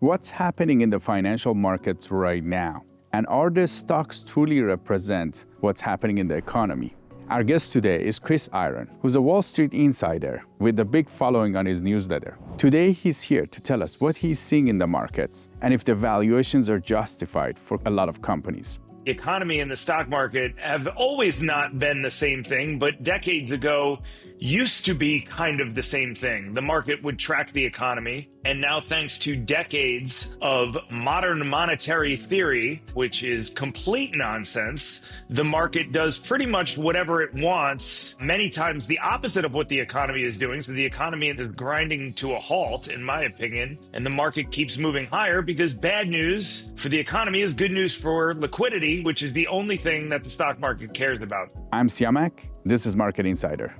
What's happening in the financial markets right now? And are the stocks truly represent what's happening in the economy? Our guest today is Chris Iron, who's a Wall Street insider with a big following on his newsletter. Today, he's here to tell us what he's seeing in the markets and if the valuations are justified for a lot of companies. The economy and the stock market have always not been the same thing, but decades ago used to be kind of the same thing. The market would track the economy, and now thanks to decades of modern monetary theory, which is complete nonsense, the market does pretty much whatever it wants, many times the opposite of what the economy is doing. So the economy is grinding to a halt, in my opinion, and the market keeps moving higher because bad news for the economy is good news for liquidity, which is the only thing that the stock market cares about. I'm Siamak. This is Market Insider.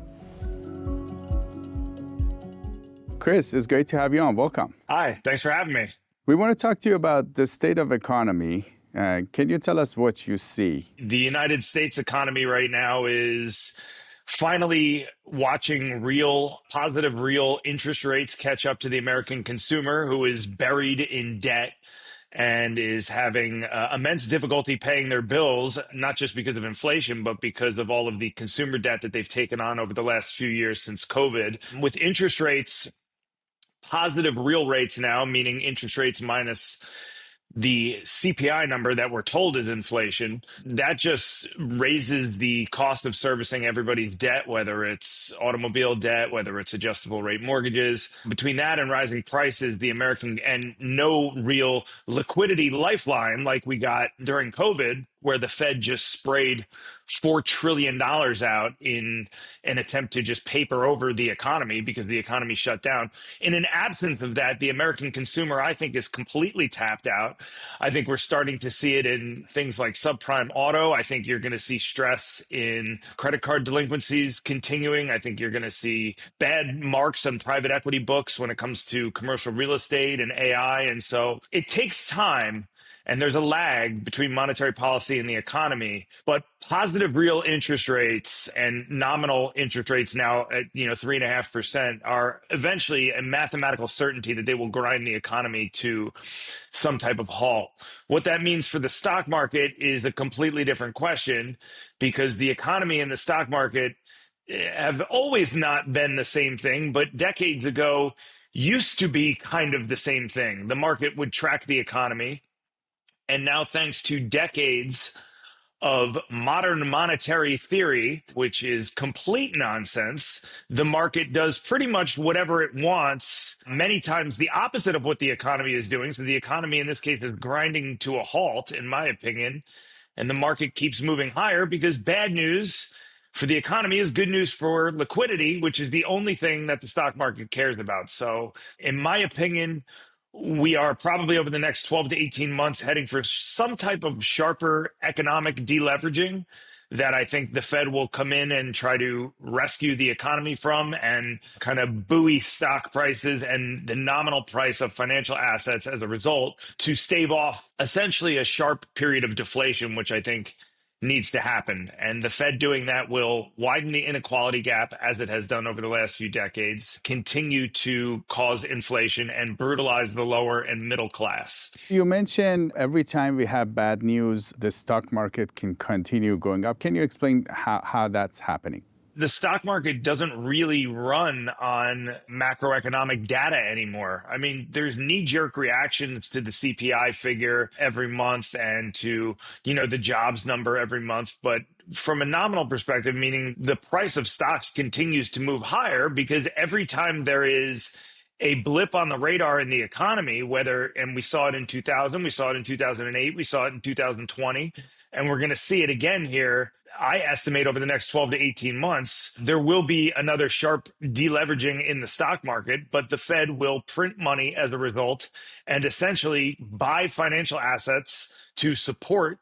Chris, it's great to have you on. Welcome. Hi, thanks for having me. We want to talk to you about the state of economy. Can you tell us what you see? The United States economy right now is finally watching positive real interest rates catch up to the American consumer, who is buried in debt and is having immense difficulty paying their bills, not just because of inflation, but because of all of the consumer debt that they've taken on over the last few years since COVID. With interest rates, positive real rates now, meaning interest rates minus the CPI number that we're told is inflation, that just raises the cost of servicing everybody's debt, whether it's automobile debt, whether it's adjustable rate mortgages. Between that and rising prices, the American and no real liquidity lifeline like we got during COVID, where the Fed just sprayed $4 trillion out in an attempt to just paper over the economy because the economy shut down. In an absence of that, the American consumer, I think, is completely tapped out. I think we're starting to see it in things like subprime auto. I think you're going to see stress in credit card delinquencies continuing. I think you're going to see bad marks on private equity books when it comes to commercial real estate and AI. And so it takes time. And there's a lag between monetary policy and the economy, but positive real interest rates and nominal interest rates now at 3.5% are eventually a mathematical certainty that they will grind the economy to some type of halt. What that means for the stock market is a completely different question, because the economy and the stock market have always not been the same thing, but decades ago used to be kind of the same thing. The market would track the economy. And now, thanks to decades of modern monetary theory, which is complete nonsense, the market does pretty much whatever it wants, many times the opposite of what the economy is doing. So the economy in this case is grinding to a halt, in my opinion, and the market keeps moving higher because bad news for the economy is good news for liquidity, which is the only thing that the stock market cares about. So in my opinion, we are probably over the next 12 to 18 months heading for some type of sharper economic deleveraging that I think the Fed will come in and try to rescue the economy from and kind of buoy stock prices and the nominal price of financial assets as a result to stave off essentially a sharp period of deflation, which I think needs to happen. And the Fed doing that will widen the inequality gap, as it has done over the last few decades, continue to cause inflation and brutalize the lower and middle class. You mentioned every time we have bad news, the stock market can continue going up. Can you explain how that's happening? The stock market doesn't really run on macroeconomic data anymore. I mean, there's knee-jerk reactions to the CPI figure every month and to, the jobs number every month. But from a nominal perspective, meaning the price of stocks continues to move higher because every time there is a blip on the radar in the economy, and we saw it in 2000, we saw it in 2008, we saw it in 2020, and we're going to see it again here. I estimate over the next 12 to 18 months, there will be another sharp deleveraging in the stock market, but the Fed will print money as a result and essentially buy financial assets to support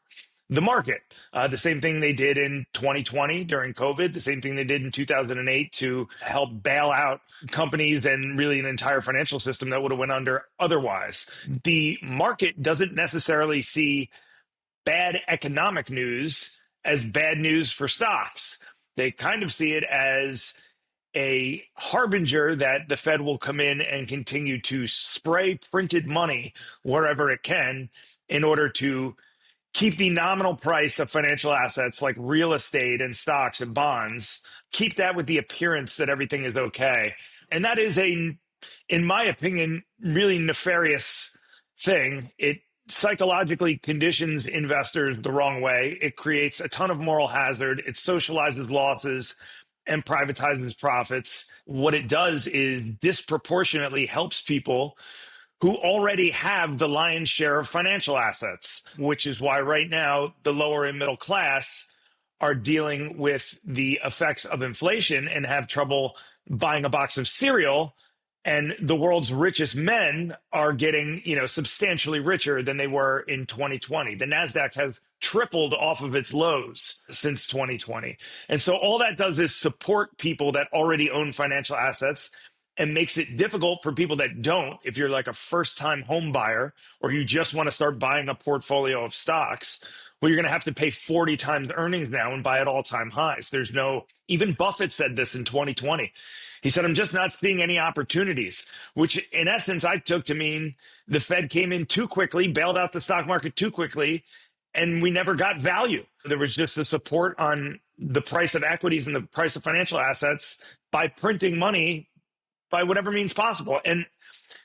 the market. The same thing they did in 2020 during COVID, the same thing they did in 2008 to help bail out companies and really an entire financial system that would have went under otherwise. The market doesn't necessarily see bad economic news as bad news for stocks. They kind of see it as a harbinger that the Fed will come in and continue to spray printed money wherever it can in order to keep the nominal price of financial assets like real estate and stocks and bonds, keep that with the appearance that everything is okay. And that is in my opinion, really nefarious thing. It psychologically conditions investors the wrong way. It creates a ton of moral hazard. It socializes losses and privatizes profits. What it does is disproportionately helps people who already have the lion's share of financial assets, which is why right now the lower and middle class are dealing with the effects of inflation and have trouble buying a box of cereal. And the world's richest men are getting, substantially richer than they were in 2020. The NASDAQ has tripled off of its lows since 2020. And so all that does is support people that already own financial assets and makes it difficult for people that don't. If you're like a first-time home buyer or you just want to start buying a portfolio of stocks, well, you're going to have to pay 40 times earnings now and buy at all-time highs. Even Buffett said this in 2020. He said, I'm just not seeing any opportunities, which in essence I took to mean the Fed came in too quickly, bailed out the stock market too quickly, and we never got value. There was just a support on the price of equities and the price of financial assets by printing money by whatever means possible. And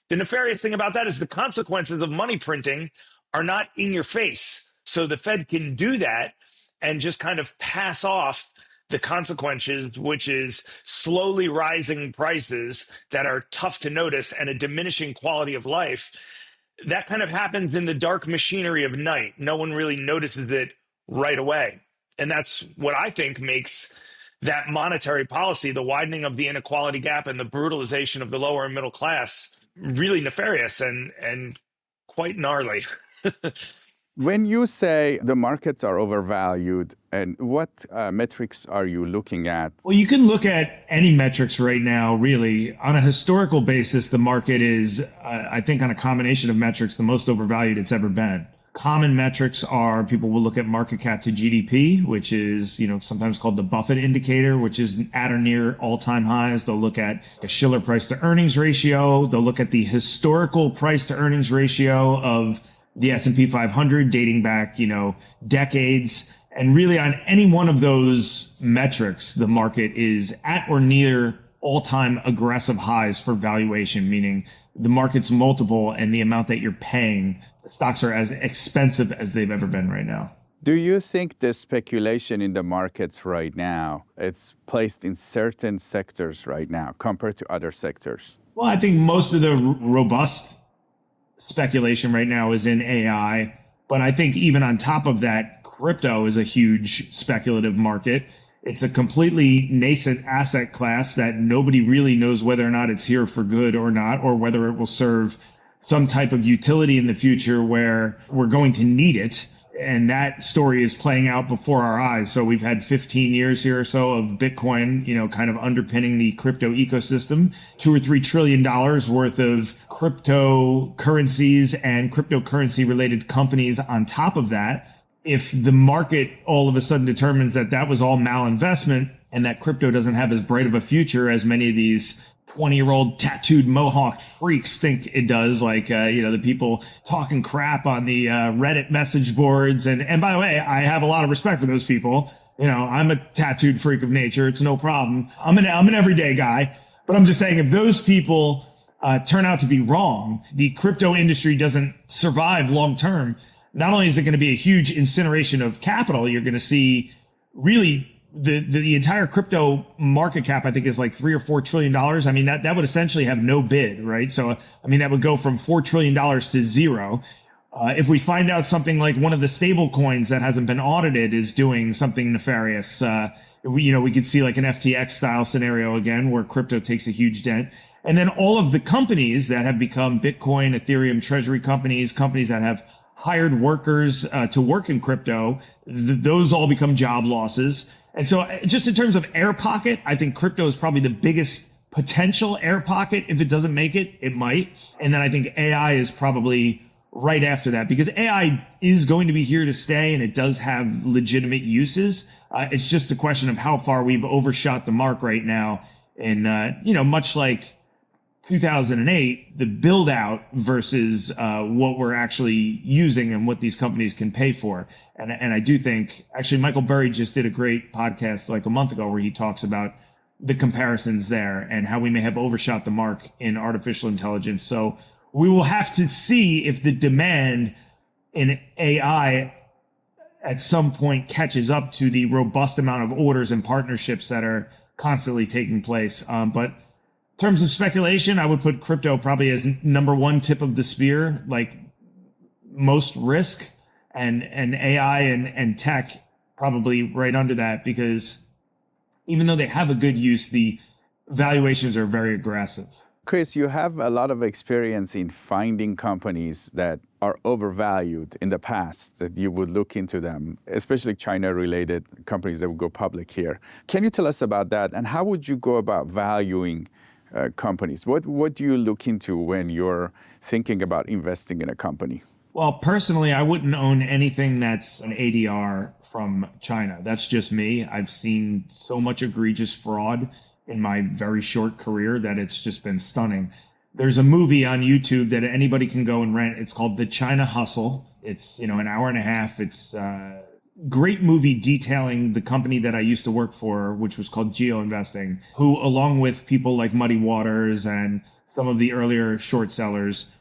the nefarious thing about that is the consequences of money printing are not in your face. So the Fed can do that and just kind of pass off the consequences, which is slowly rising prices that are tough to notice and a diminishing quality of life. That kind of happens in the dark machinery of night. No one really notices it right away. And that's what I think makes that monetary policy, the widening of the inequality gap and the brutalization of the lower and middle class, really nefarious and quite gnarly. When you say the markets are overvalued, and what metrics are you looking at? Well, you can look at any metrics right now, really. On a historical basis, the market is, I think, on a combination of metrics, the most overvalued it's ever been. Common metrics are people will look at market cap to GDP, which is, sometimes called the Buffett indicator, which is at or near all-time highs. They'll look at a Shiller price to earnings ratio. They'll look at the historical price to earnings ratio of the S&P 500 dating back, decades. And really on any one of those metrics, the market is at or near all-time aggressive highs for valuation, meaning the market's multiple and the amount that you're paying. Stocks are as expensive as they've ever been right now. Do you think the speculation in the markets right now, it's placed in certain sectors right now compared to other sectors? Well, I think most of the robust speculation right now is in AI. But I think even on top of that, crypto is a huge speculative market. It's a completely nascent asset class that nobody really knows whether or not it's here for good or not, or whether it will serve some type of utility in the future where we're going to need it. And that story is playing out before our eyes. So we've had 15 years here or so of Bitcoin, kind of underpinning the crypto ecosystem, $2 or $3 trillion worth of cryptocurrencies and cryptocurrency related companies on top of that. If the market all of a sudden determines that that was all malinvestment and that crypto doesn't have as bright of a future as many of these 20-year-old tattooed mohawk freaks think it does, like, the people talking crap on the Reddit message boards. And by the way, I have a lot of respect for those people. I'm a tattooed freak of nature. It's no problem. I'm an everyday guy. But I'm just saying, if those people turn out to be wrong, the crypto industry doesn't survive long term. Not only is it going to be a huge incineration of capital, you're going to see really the entire crypto market cap, I think, is like $3 or $4 trillion. I mean, that would essentially have no bid, right? So, that would go from $4 trillion to zero. If we find out something like one of the stable coins that hasn't been audited is doing something nefarious, we could see like an FTX style scenario again, where crypto takes a huge dent. And then all of the companies that have become Bitcoin, Ethereum, treasury companies that have hired workers to work in crypto, those all become job losses. And so just in terms of air pocket, I think crypto is probably the biggest potential air pocket. If it doesn't make it, it might. And then I think AI is probably right after that, because AI is going to be here to stay and it does have legitimate uses. It's just a question of how far we've overshot the mark right now And, much like 2008, the build out versus what we're actually using and what these companies can pay for. And I do think actually Michael Burry just did a great podcast like a month ago where he talks about the comparisons there and how we may have overshot the mark in artificial intelligence. So we will have to see if the demand in AI at some point catches up to the robust amount of orders and partnerships that are constantly taking place. But in terms of speculation, I would put crypto probably as number one tip of the spear, like most risk, and AI and tech probably right under that, because even though they have a good use, the valuations are very aggressive. Chris, you have a lot of experience in finding companies that are overvalued in the past, that you would look into them, especially China-related companies that would go public here. Can you tell us about that? And how would you go about valuing companies? What do you look into when you're thinking about investing in a company? Well, personally, I wouldn't own anything that's an ADR from China. That's just me. I've seen so much egregious fraud in my very short career that it's just been stunning. There's a movie on YouTube that anybody can go and rent. It's called The China Hustle. It's, an hour and a half. It's a great movie detailing the company that I used to work for, which was called Geo Investing, who, along with people like Muddy Waters and some of the earlier short sellers,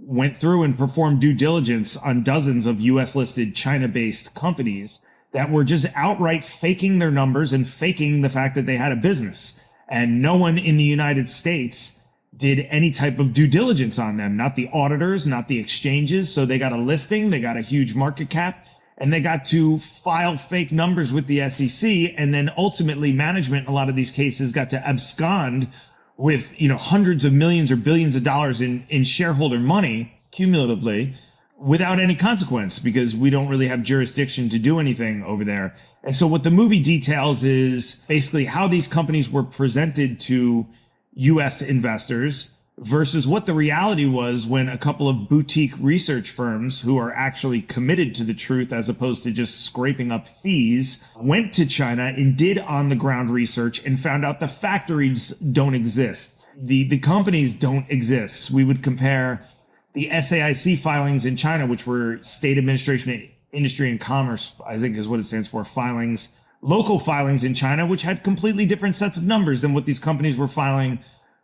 went through and performed due diligence on dozens of US listed China-based companies that were just outright faking their numbers and faking the fact that they had a business. And no one in the United States did any type of due diligence on them, not the auditors, not the exchanges. So they got a listing, they got a huge market cap, and they got to file fake numbers with the SEC. And then ultimately management, in a lot of these cases, got to abscond with, hundreds of millions or billions of dollars in shareholder money cumulatively without any consequence, because we don't really have jurisdiction to do anything over there. And so what the movie details is basically how these companies were presented to US investors versus what the reality was when a couple of boutique research firms who are actually committed to the truth as opposed to just scraping up fees went to China and did on the ground research and found out the factories don't exist. The companies don't exist. We would compare the SAIC filings in China, which were State Administration, Industry and Commerce, I think is what it stands for, filings, local filings in China, which had completely different sets of numbers than what these companies were filing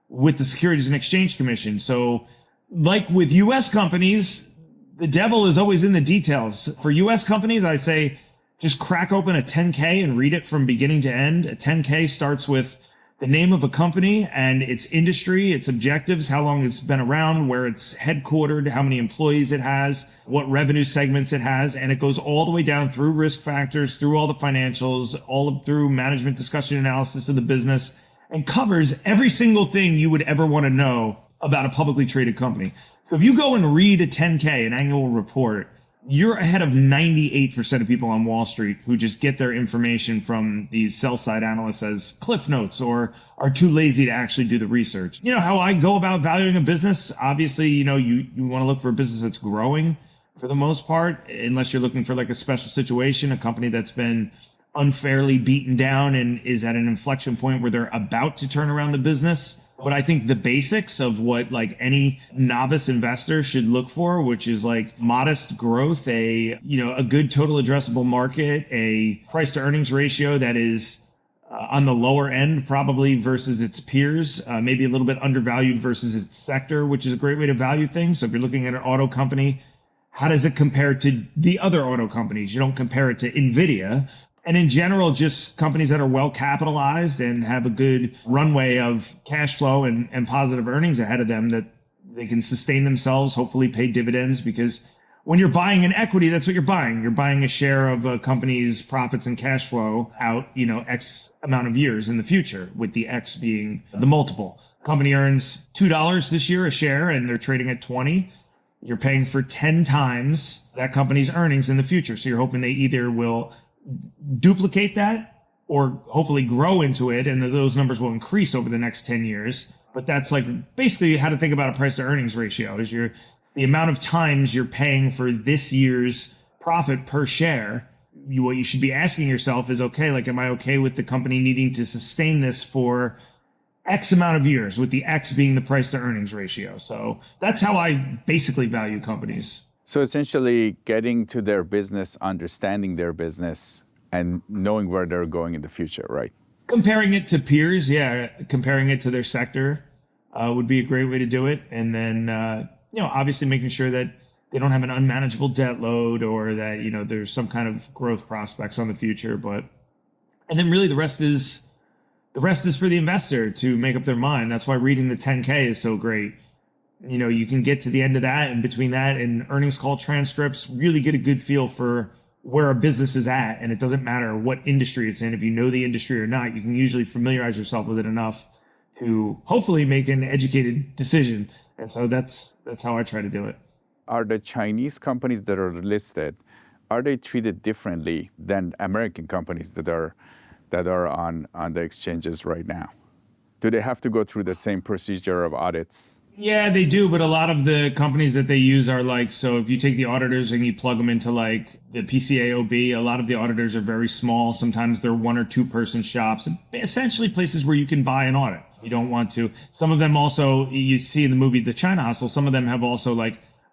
with the Securities and Exchange Commission. So like with US companies, the devil is always in the details. For US companies, I say just crack open a 10K and read it from beginning to end. A 10K starts with the name of a company and its industry, its objectives, how long it's been around, where it's headquartered, how many employees it has, what revenue segments it has. And it goes all the way down through risk factors, through all the financials, all through management discussion analysis of the business, and covers every single thing you would ever want to know about a publicly traded company. So if you go and read a 10K, an annual report, you're ahead of 98% of people on Wall Street who just get their information from these sell side analysts as cliff notes or are too lazy to actually do the research. You know how I go about valuing a business? Obviously, you want to look for a business that's growing for the most part, unless you're looking for like a special situation, a company that's been unfairly beaten down and is at an inflection point where they're about to turn around the business. But I think the basics of what like any novice investor should look for, which is like modest growth, a good total addressable market, a price to earnings ratio that is on the lower end probably versus its peers, maybe a little bit undervalued versus its sector, which is a great way to value things. So if you're looking at an auto company, how does it compare to the other auto companies? You don't compare it to NVIDIA. And in general, just companies that are well capitalized and have a good runway of cash flow and positive earnings ahead of them that they can sustain themselves, hopefully pay dividends, because when you're buying an equity, that's what you're buying. You're buying a share of a company's profits and cash flow out, X amount of years in the future, with the X being the multiple. Company earns $2 this year a share and they're trading at 20. You're paying for 10 times that company's earnings in the future. So you're hoping they either will duplicate that or hopefully grow into it, and those numbers will increase over the next 10 years. But that's like basically how to think about a price to earnings ratio is the amount of times you're paying for this year's profit per share. What you should be asking yourself is, okay, like, am I okay with the company needing to sustain this for X amount of years, with the X being the price to earnings ratio. So that's how I basically value companies. So essentially getting to their business, understanding their business, and knowing where they're going in the future, right? Comparing it to peers, yeah, comparing it to their sector would be a great way to do it. And then, obviously making sure that they don't have an unmanageable debt load, or that, there's some kind of growth prospects on the future. And then really the rest is for the investor to make up their mind. That's why reading the 10K is so great. You can get to the end of that, and between that and earnings call transcripts, really get a good feel for where a business is at. And it doesn't matter what industry it's in. If you know the industry or not, you can usually familiarize yourself with it enough to hopefully make an educated decision. And so that's how I try to do it. Are the Chinese companies that are listed, are they treated differently than American companies that are on the exchanges right now? Do they have to go through the same procedure of audits? Yeah, they do, but a lot of the companies that they use are so if you take the auditors and you plug them into the PCAOB, a lot of the auditors are very small. Sometimes they're 1 or 2 person shops, essentially places where you can buy an audit if you don't want to. Some of them also, you see in the movie The China Hustle, some of them have also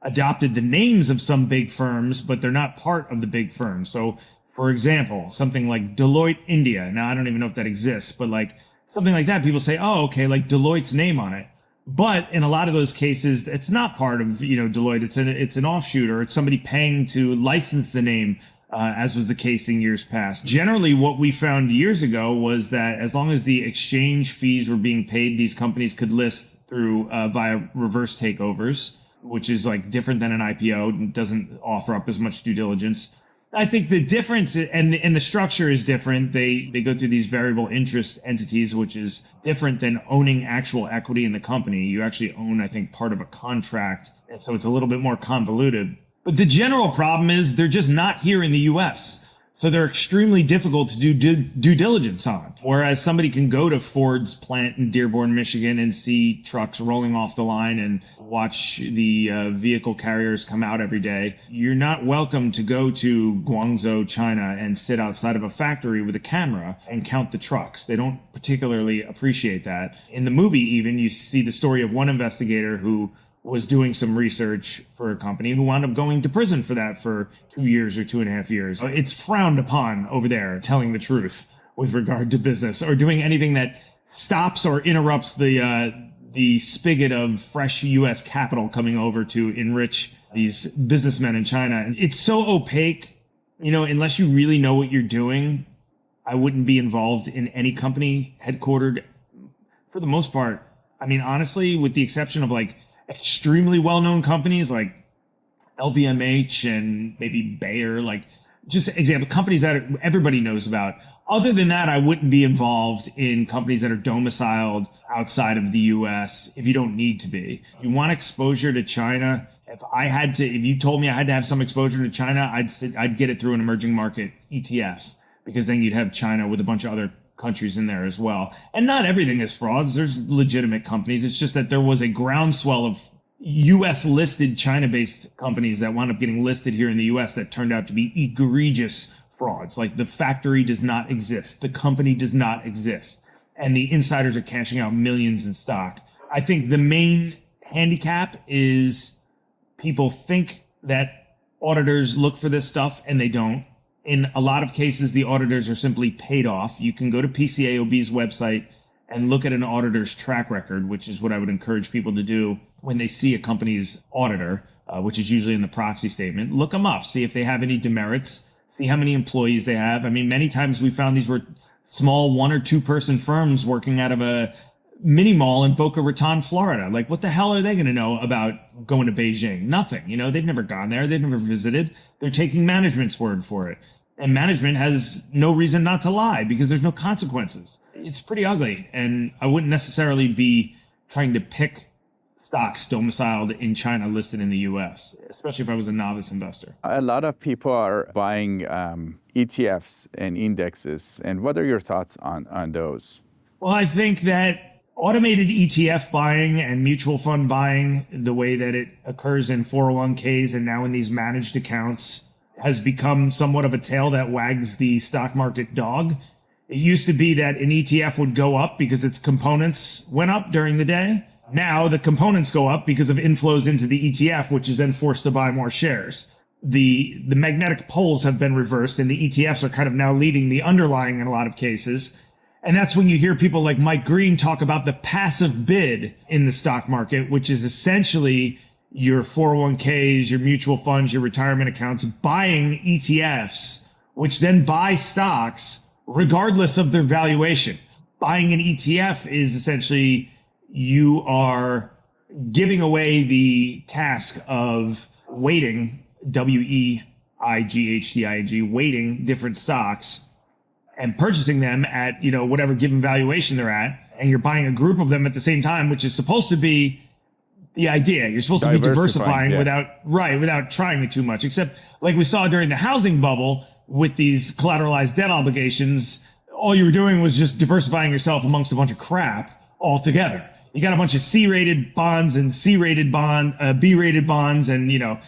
adopted the names of some big firms, but they're not part of the big firms. So for example, something like Deloitte India. Now, I don't even know if that exists, but something like that, people say, oh, okay, Deloitte's name on it. But in a lot of those cases, it's not part of, Deloitte. It's an offshoot, or it's somebody paying to license the name, as was the case in years past. Generally, what we found years ago was that as long as the exchange fees were being paid, these companies could list through via reverse takeovers, which is different than an IPO and doesn't offer up as much due diligence. I think the difference and the structure is different. They go through these variable interest entities, which is different than owning actual equity in the company. You actually own, I think, part of a contract. And so it's a little bit more convoluted. But the general problem is they're just not here in the US. So they're extremely difficult to do due diligence on. Whereas somebody can go to Ford's plant in Dearborn, Michigan, and see trucks rolling off the line and watch the vehicle carriers come out every day. You're not welcome to go to Guangzhou, China, and sit outside of a factory with a camera and count the trucks. They don't particularly appreciate that. In the movie, even, you see the story of one investigator who was doing some research for a company who wound up going to prison for that for 2 years or 2.5 years. It's frowned upon over there, telling the truth with regard to business, or doing anything that stops or interrupts the spigot of fresh U.S. capital coming over to enrich these businessmen in China. It's so opaque, unless you really know what you're doing, I wouldn't be involved in any company headquartered, for the most part. I mean, honestly, with the exception of extremely well-known companies like LVMH and maybe Bayer, just example companies that everybody knows about. Other than that, I wouldn't be involved in companies that are domiciled outside of the US if you don't need to be. If you want exposure to China, if you told me I had to have some exposure to China, I'd get it through an emerging market ETF, because then you'd have China with a bunch of other countries in there as well. And not everything is frauds. There's legitimate companies. It's just that there was a groundswell of US listed China-based companies that wound up getting listed here in the US that turned out to be egregious frauds. The factory does not exist. The company does not exist. And the insiders are cashing out millions in stock. I think the main handicap is people think that auditors look for this stuff, and they don't. In a lot of cases, the auditors are simply paid off. You can go to PCAOB's website and look at an auditor's track record, which is what I would encourage people to do when they see a company's auditor, which is usually in the proxy statement. Look them up, see if they have any demerits, see how many employees they have. I mean, many times we found these were small 1 or 2 person firms working out of a mini mall in Boca Raton, Florida. What the hell are they going to know about going to Beijing? Nothing. They've never gone there. They've never visited. They're taking management's word for it. And management has no reason not to lie because there's no consequences. It's pretty ugly. And I wouldn't necessarily be trying to pick stocks domiciled in China listed in the US, especially if I was a novice investor. A lot of people are buying ETFs and indexes. And what are your thoughts on those? Well, I think that automated ETF buying and mutual fund buying, the way that it occurs in 401ks and now in these managed accounts, has become somewhat of a tail that wags the stock market dog. It used to be that an ETF would go up because its components went up during the day. Now the components go up because of inflows into the ETF, which is then forced to buy more shares. The magnetic poles have been reversed, and the ETFs are kind of now leading the underlying in a lot of cases. And that's when you hear people like Mike Green talk about the passive bid in the stock market, which is essentially your 401ks, your mutual funds, your retirement accounts buying ETFs, which then buy stocks regardless of their valuation. Buying an ETF is essentially you are giving away the task of weighting, WEIGHTING, weighting different stocks and purchasing them at, whatever given valuation they're at. And you're buying a group of them at the same time, which is supposed to be the idea. You're supposed to be diversifying without trying too much, except like we saw during the housing bubble with these collateralized debt obligations, all you were doing was just diversifying yourself amongst a bunch of crap altogether. You got a bunch of C-rated bonds and B-rated bonds and,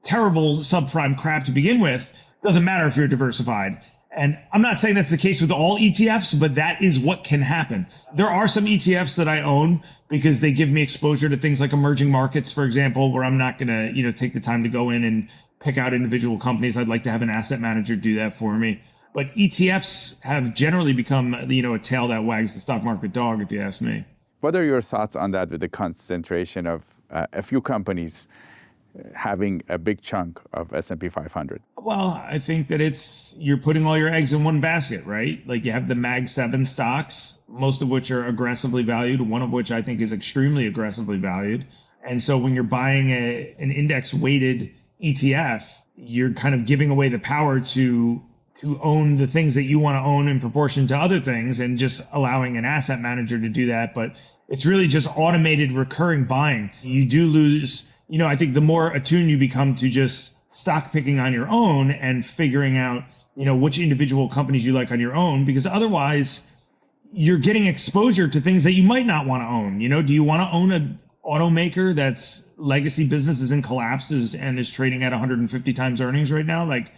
terrible subprime crap to begin with. Doesn't matter if you're diversified. And I'm not saying that's the case with all ETFs, but that is what can happen. There are some ETFs that I own because they give me exposure to things like emerging markets, for example, where I'm not going to, take the time to go in and pick out individual companies. I'd like to have an asset manager do that for me. But ETFs have generally become, a tail that wags the stock market dog, if you ask me. What are your thoughts on that with the concentration of a few companies having a big chunk of S&P 500? Well, I think that you're putting all your eggs in one basket, right? Like you have the Mag 7 stocks, most of which are aggressively valued, one of which I think is extremely aggressively valued. And so when you're buying an index weighted ETF, you're kind of giving away the power to own the things that you want to own in proportion to other things and just allowing an asset manager to do that. But it's really just automated recurring buying. You do lose, I think the more attuned you become to just stock picking on your own and figuring out, which individual companies you like on your own, because otherwise you're getting exposure to things that you might not want to own. Do you want to own an automaker that's legacy business is in collapses and is trading at 150 times earnings right now? Like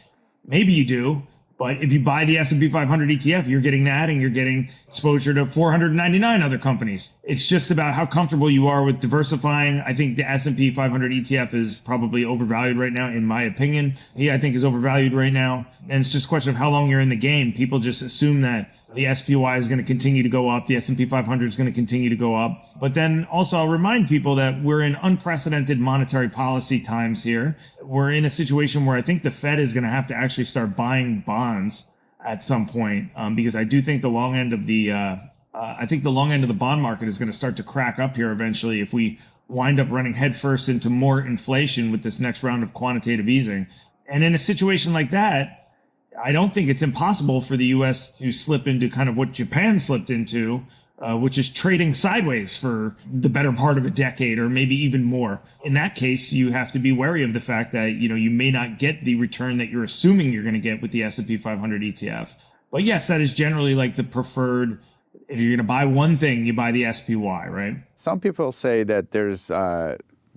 maybe you do. But if you buy the S&P 500 ETF, you're getting that and you're getting exposure to 499 other companies. It's just about how comfortable you are with diversifying. I think the S&P 500 ETF is probably overvalued right now, in my opinion. I think is overvalued right now. And it's just a question of how long you're in the game. People just assume that the SPY is going to continue to go up. The S&P 500 is going to continue to go up. But then also I'll remind people that we're in unprecedented monetary policy times here. We're in a situation where I think the Fed is going to have to actually start buying bonds at some point, because I do think the long end of the bond market is going to start to crack up here eventually if we wind up running headfirst into more inflation with this next round of quantitative easing. And in a situation like that, I don't think it's impossible for the U.S. to slip into kind of what Japan slipped into, which is trading sideways for the better part of a decade or maybe even more. In that case, you have to be wary of the fact that, you may not get the return that you're assuming you're going to get with the S&P 500 ETF. But yes, that is generally like the preferred. If you're going to buy one thing, you buy the SPY, right? Some people say that there's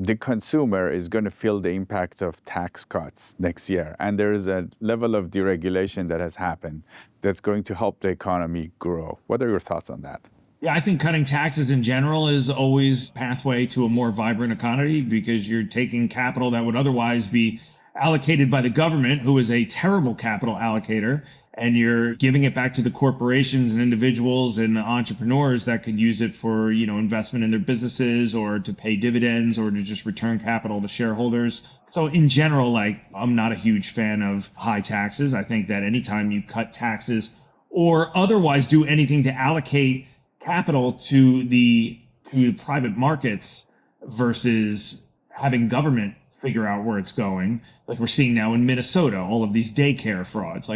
the consumer is going to feel the impact of tax cuts next year. And there is a level of deregulation that has happened that's going to help the economy grow. What are your thoughts on that? Yeah, I think cutting taxes in general is always a pathway to a more vibrant economy because you're taking capital that would otherwise be allocated by the government, who is a terrible capital allocator, and you're giving it back to the corporations and individuals and entrepreneurs that could use it for, investment in their businesses or to pay dividends or to just return capital to shareholders. So in general, I'm not a huge fan of high taxes. I think that anytime you cut taxes or otherwise do anything to allocate capital to the private markets versus having government figure out where it's going, like we're seeing now in Minnesota, all of these daycare frauds,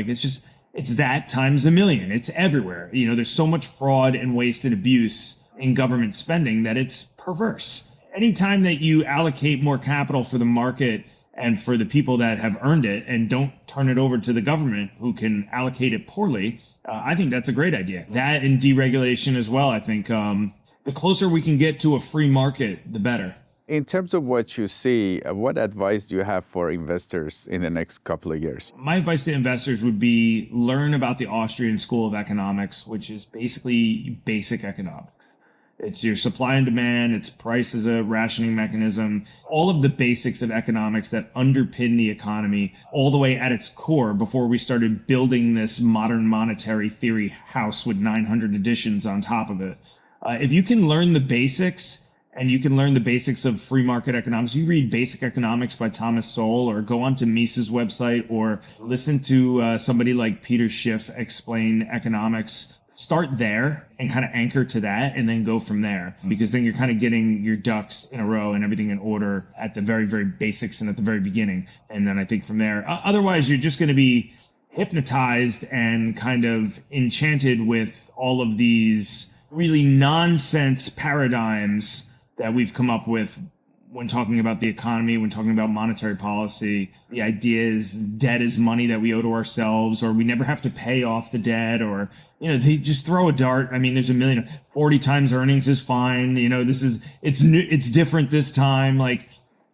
it's that times a million. It's everywhere. There's so much fraud and waste and abuse in government spending that it's perverse. Anytime that you allocate more capital for the market and for the people that have earned it and don't turn it over to the government who can allocate it poorly, I think that's a great idea. That and deregulation as well. I think the closer we can get to a free market, the better. In terms of what you see, what advice do you have for investors in the next couple of years? My advice to investors would be learn about the Austrian School of Economics, which is basically basic economics. It's your supply and demand, it's price as a rationing mechanism, all of the basics of economics that underpin the economy all the way at its core before we started building this modern monetary theory house with 900 editions on top of it. If you can learn the basics, and you can learn the basics of free market economics. You read Basic Economics by Thomas Sowell, or go onto Mises' website, or listen to somebody like Peter Schiff explain economics. Start there and kind of anchor to that, and then go from there, because then you're kind of getting your ducks in a row and everything in order at the very, very basics and at the very beginning. And then I think from there, otherwise you're just going to be hypnotized and kind of enchanted with all of these really nonsense paradigms that we've come up with when talking about the economy, when talking about monetary policy. The idea is debt is money that we owe to ourselves, or we never have to pay off the debt, or, they just throw a dart. I mean, there's 40 times earnings is fine. It's different this time. Like,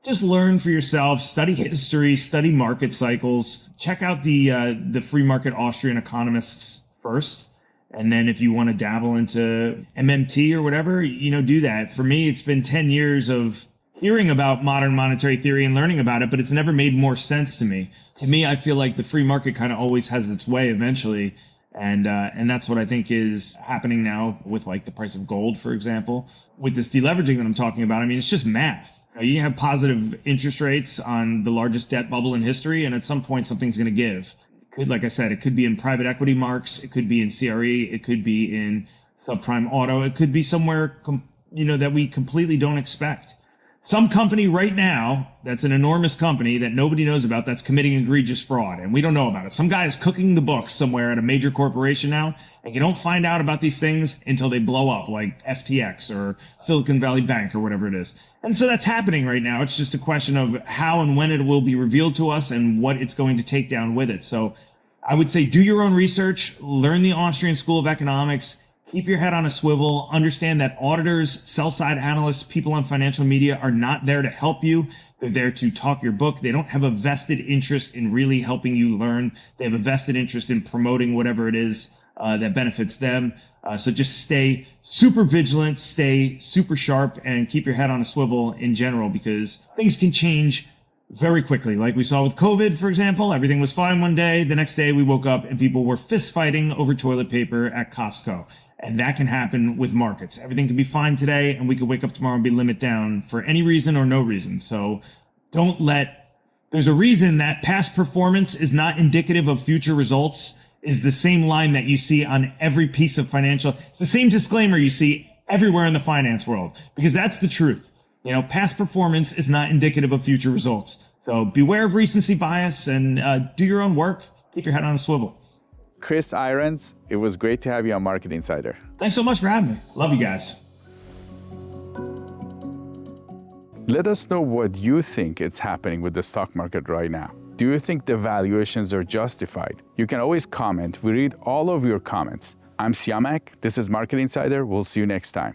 just learn for yourself, study history, study market cycles, check out the free market Austrian economists first. And then if you want to dabble into MMT or whatever, do that. For me, it's been 10 years of hearing about modern monetary theory and learning about it, but it's never made more sense to me. To me, I feel like the free market kind of always has its way eventually. And that's what I think is happening now with like the price of gold, for example, with this deleveraging that I'm talking about. I mean, it's just math. You have positive interest rates on the largest debt bubble in history, and at some point something's going to give. Like I said, it could be in private equity marks, it could be in CRE, it could be in subprime auto, it could be somewhere, that we completely don't expect. Some company right now, that's an enormous company that nobody knows about, that's committing egregious fraud, and we don't know about it. Some guy is cooking the books somewhere at a major corporation now, and you don't find out about these things until they blow up, like FTX or Silicon Valley Bank or whatever it is. And so that's happening right now. It's just a question of how and when it will be revealed to us and what it's going to take down with it. So I would say do your own research, learn the Austrian School of Economics, keep your head on a swivel, understand that auditors, sell-side analysts, people on financial media are not there to help you. They're there to talk your book. They don't have a vested interest in really helping you learn. They have a vested interest in promoting whatever it is that benefits them. So just stay super vigilant, stay super sharp, and keep your head on a swivel in general, because things can change very quickly. Like we saw with COVID, for example, everything was fine one day. The next day we woke up and people were fist fighting over toilet paper at Costco. And that can happen with markets. Everything can be fine today, and we could wake up tomorrow and be limit down for any reason or no reason. So there's a reason that past performance is not indicative of future results, is the same line that you see on every piece of financial. It's the same disclaimer you see everywhere in the finance world, because that's the truth. Past performance is not indicative of future results. So beware of recency bias and do your own work. Keep your head on a swivel. Chris Irons, it was great to have you on Market Insider. Thanks so much for having me. Love you guys. Let us know what you think is happening with the stock market right now. Do you think the valuations are justified? You can always comment. We read all of your comments. I'm Siamak. This is Market Insider. We'll see you next time.